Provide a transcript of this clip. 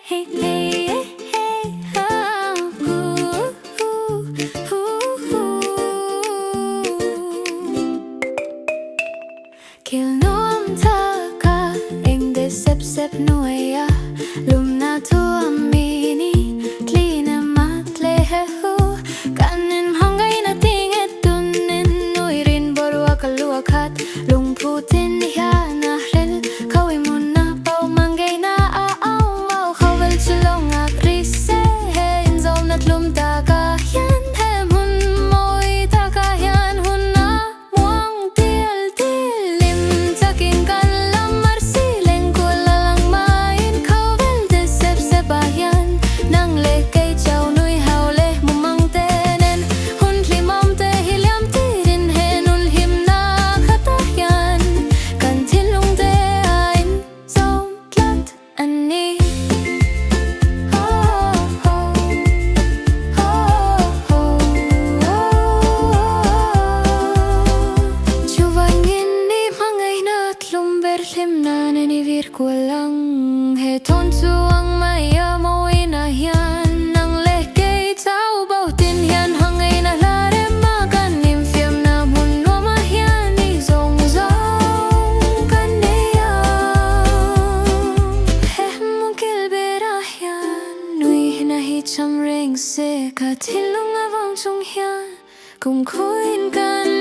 hey hey hey Kil nuam takah eng de sep hnuaiah Lumna tuam tli tleh heuh kanin hmangaihna nghet riin boruak luah khat Lungphu hian hrilh hnuaiah hmangaihna emaw khawel chilong risse in zom na tlum takah hian hun Mawi takah hian hun muang lim takin kan lam arsileng kulalang main khawel de sep-ah hian nang le kay chau nuai hau leh mumang tenen hun limam te hiliam tirin hen ul him na khat hian kan thilung te ain zom tlat ani Kulang he Thawnthu Mawi na hian nang leh kay tau bao tin hian hmangaihna lare ma kan nim fiam na mun nuam hian ni zong kan neya he mukil bera hian hnuaiah hi cham reng se ka thilung avang chung hian kum khuin kan